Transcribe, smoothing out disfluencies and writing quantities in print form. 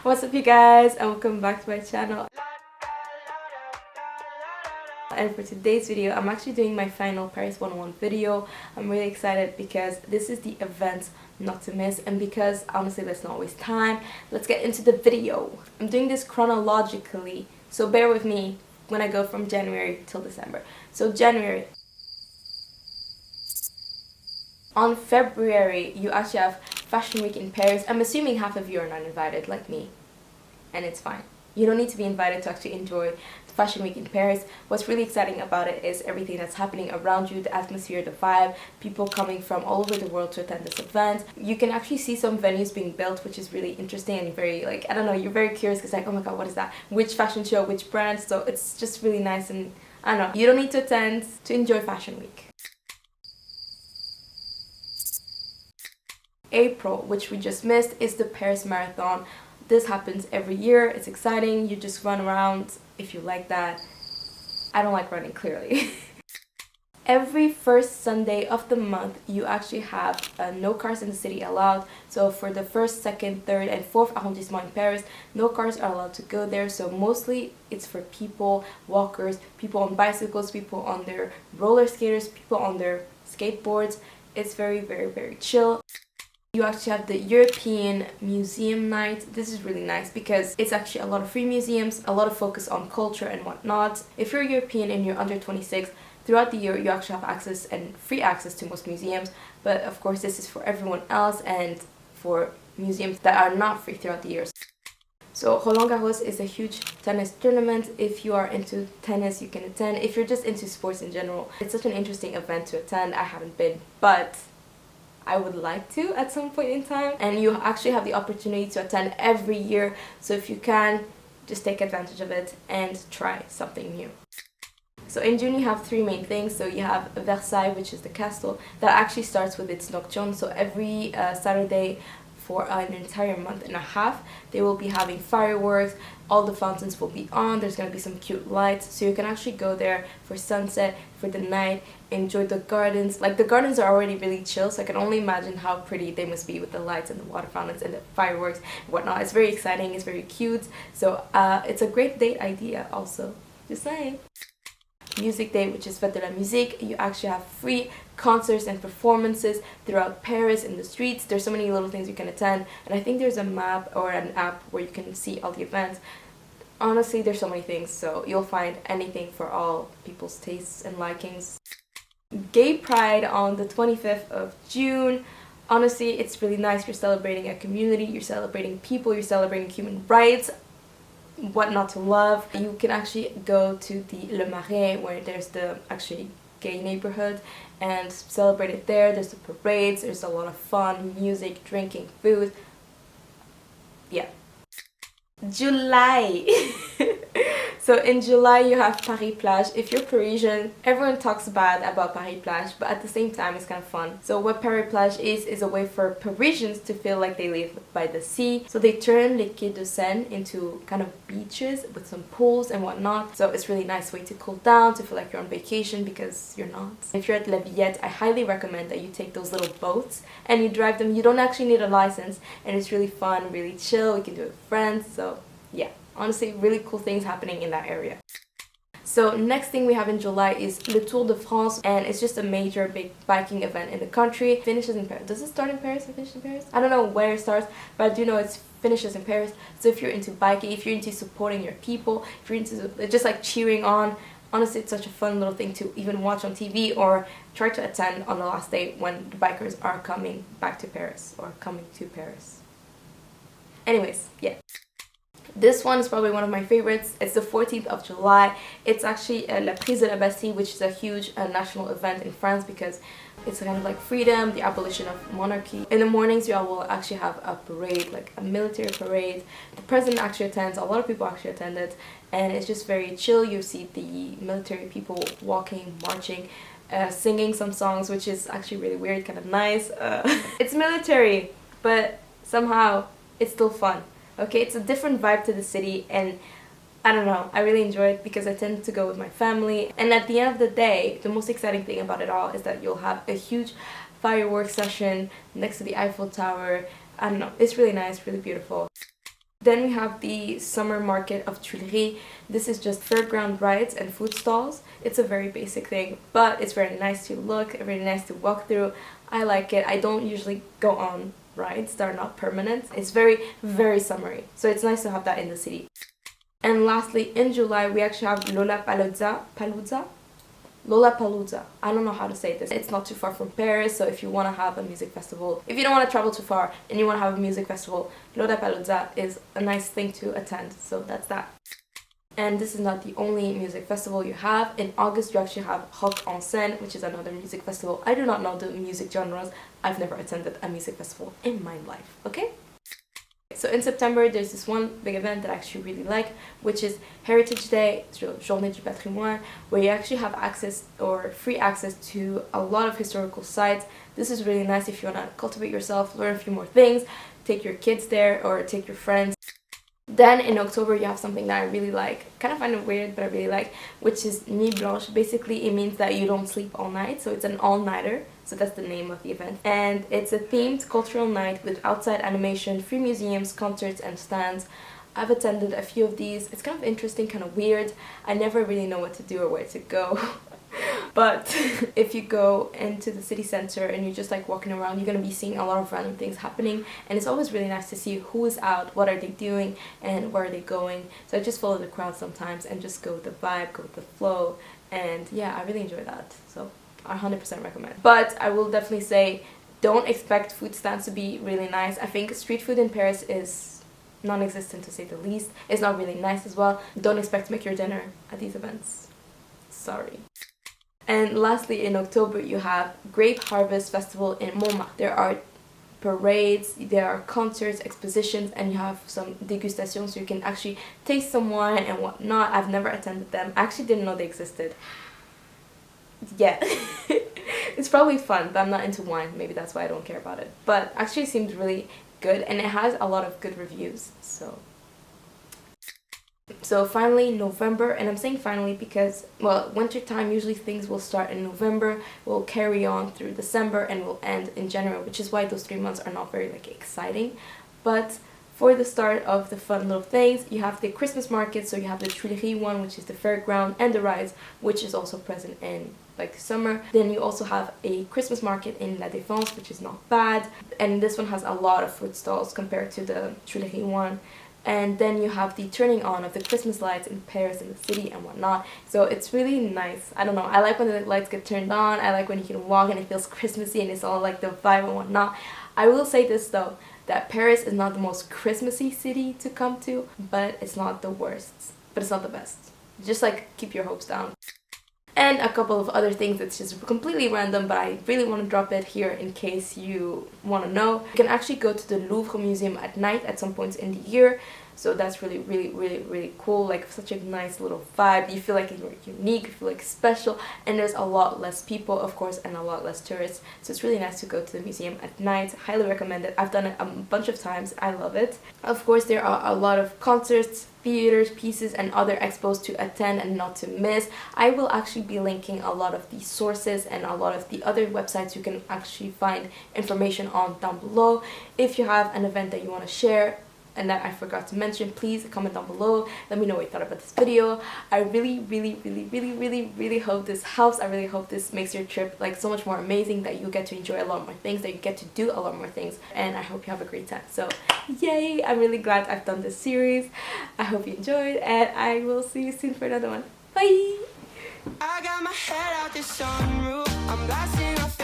What's up you guys, and welcome back to my channel. And for today's video, I'm actually doing my final Paris 101 video. I'm really excited because this is the event not to miss, and because honestly let's not waste time, let's get into the video. I'm doing this chronologically, so bear with me when I go from January till December. So January. On February, you actually have Fashion Week in Paris. I'm assuming half of you are not invited like me, and it's fine. You don't need to be invited to actually enjoy Fashion Week in Paris. What's really exciting about it is everything that's happening around you, the atmosphere, the vibe, people coming from all over the world to attend this event. You can actually see some venues being built, which is really interesting and very, like, I don't know, you're very curious because like, oh my god, what is that? Which fashion show, which brand? So it's just really nice, and I don't know, you don't need to attend to enjoy Fashion Week. April, which we just missed, is the Paris Marathon. This happens every year. It's exciting. You just run around if you like that. I don't like running, clearly. Every first Sunday of the month, you actually have no cars in the city allowed. So for the first, second, third, and fourth arrondissement in Paris, no cars are allowed to go there. So mostly it's for people, walkers, people on bicycles, people on their roller skaters, people on their skateboards. It's very, very, very chill. You actually have the European Museum Night. This is really nice because it's actually a lot of free museums, a lot of focus on culture and whatnot. If you're European and you're under 26, throughout the year you actually have access and free access to most museums, but of course this is for everyone else and for museums that are not free throughout the year. So Roland Garros is a huge tennis tournament. If you are into tennis, you can attend. If you're just into sports in general, it's such an interesting event to attend. I haven't been, but I would like to at some point in time, and you actually have the opportunity to attend every year, so if you can, just take advantage of it and try something new. So in June you have three main things. So you have Versailles, which is the castle, that actually starts with its nocturne. So every Saturday for an entire month and a half, they will be having fireworks, all the fountains will be on, there's going to be some cute lights, so you can actually go there for sunset, for the night, enjoy the gardens. Like, the gardens are already really chill, so I can only imagine how pretty they must be with the lights and the water fountains and the fireworks and whatnot. It's very exciting, it's very cute, so it's a great date idea also, just saying. Music Day, which is Fête de la Musique. You actually have free concerts and performances throughout Paris in the streets. There's so many little things you can attend, and I think there's a map or an app where you can see all the events. Honestly, there's so many things, so you'll find anything for all people's tastes and likings. Gay Pride on the 25th of June. Honestly, it's really nice. You're celebrating a community, you're celebrating people, you're celebrating human rights. What not to love. You can actually go to the Le Marais, where there's the actually gay neighborhood, and celebrate it there. There's the parades, there's a lot of fun, music, drinking, food. Yeah. July. So in July you have Paris Plage. If you're Parisian, everyone talks bad about Paris Plage, but at the same time it's kind of fun. So what Paris Plage is a way for Parisians to feel like they live by the sea. So they turn les quais de Seine into kind of beaches with some pools and whatnot. So it's really nice way to cool down, to feel like you're on vacation, because you're not. If you're at La Villette, I highly recommend that you take those little boats and you drive them. You don't actually need a license, and it's really fun, really chill. You can do it with friends, so yeah. Honestly, really cool things happening in that area. So next thing we have in July is Le Tour de France, and it's just a major big biking event in the country. It finishes in Paris. Does it start in Paris and finish in Paris? I don't know where it starts, but I do know it finishes in Paris. So if you're into biking, if you're into supporting your people, if you're into just like cheering on, honestly it's such a fun little thing to even watch on TV or try to attend on the last day when the bikers are coming back to Paris or coming to Paris. Anyways, yeah. This one is probably one of my favorites. It's the 14th of July. It's actually La Prise de la Bastille, which is a huge national event in France because it's kind of like freedom, the abolition of monarchy. In the mornings, you all will actually have a parade, like a military parade. The president actually attends, a lot of people actually attend it, and it's just very chill. You see the military people walking, marching, singing some songs, which is actually really weird, kind of nice. It's military, but somehow it's still fun. Okay, it's a different vibe to the city, and I don't know, I really enjoy it because I tend to go with my family. And at the end of the day, the most exciting thing about it all is that you'll have a huge fireworks session next to the Eiffel Tower. I don't know, it's really nice, really beautiful. Then we have the summer market of Tuileries. This is just fairground rides and food stalls. It's a very basic thing, but it's very nice to look, very nice to walk through. I like it. I don't usually go on rides that are not permanent. It's very, very summery, so it's nice to have that in the city. And lastly, in July, we actually have Lollapalooza. I don't know how to say this. It's not too far from Paris, so if you want to have a music festival, if you don't want to travel too far and you want to have a music festival, Lollapalooza is a nice thing to attend, so that's that. And this is not the only music festival you have. In August, you actually have Rock en Scène, which is another music festival. I do not know the music genres. I've never attended a music festival in my life, okay? So in September, there's this one big event that I actually really like, which is Heritage Day, Journée du Patrimoine, where you actually have access or free access to a lot of historical sites. This is really nice if you want to cultivate yourself, learn a few more things, take your kids there or take your friends. Then in October, you have something that I really like, kind of find it weird, but I really like, which is Nuit Blanche. Basically, it means that you don't sleep all night, so it's an all-nighter, so that's the name of the event. And it's a themed cultural night with outside animation, free museums, concerts, and stands. I've attended a few of these. It's kind of interesting, kind of weird. I never really know what to do or where to go. But if you go into the city center and you're just like walking around, you're going to be seeing a lot of random things happening, and it's always really nice to see who is out, what are they doing, and where are they going. So I just follow the crowd sometimes and just go with the vibe, go with the flow, and yeah, I really enjoy that. So I 100% recommend. But I will definitely say, don't expect food stands to be really nice. I think street food in Paris is non-existent, to say the least. It's not really nice as well. Don't expect to make your dinner at these events. Sorry. And lastly, in October, you have Grape Harvest Festival in Moema. There are parades, there are concerts, expositions, and you have some degustations, so you can actually taste some wine and whatnot. I've never attended them. I actually didn't know they existed. Yeah. It's probably fun, but I'm not into wine. Maybe that's why I don't care about it. But actually it seems really good, and it has a lot of good reviews, So finally, November, and I'm saying finally because, well, winter time, usually things will start in November, will carry on through December, and will end in January, which is why those 3 months are not very, like, exciting. But for the start of the fun little things, you have the Christmas market, so you have the Tuileries one, which is the fairground, and the rides, which is also present in, like, summer. Then you also have a Christmas market in La Défense, which is not bad, and this one has a lot of food stalls compared to the Tuileries one. And then you have the turning on of the Christmas lights in Paris and the city and whatnot. So it's really nice. I don't know. I like when the lights get turned on. I like when you can walk and it feels Christmassy and it's all like the vibe and whatnot. I will say this though, that Paris is not the most Christmassy city to come to, but it's not the worst. But it's not the best. Just like keep your hopes down. And a couple of other things that's just completely random, but I really want to drop it here in case you want to know. You can actually go to the Louvre Museum at night at some points in the year. So that's really cool. Like, such a nice little vibe. You feel like you're unique, you feel like special, and there's a lot less people, of course, and a lot less tourists. So it's really nice to go to the museum at night. Highly recommend it. I've done it a bunch of times. I love it. Of course, there are a lot of concerts, theaters, pieces, and other expos to attend and not to miss. I will actually be linking a lot of the sources and a lot of the other websites you can actually find information on down below. If you have an event that you want to share and that I forgot to mention, please comment down below. Let me know what you thought about this video. I really hope this helps. I really hope this makes your trip like so much more amazing, that you get to enjoy a lot more things, that you get to do a lot more things, and I hope you have a great time. So yay, I'm really glad I've done this series. I hope you enjoyed, and I will see you soon for another one. Bye! I got my head out the sunroof. I'm blasting off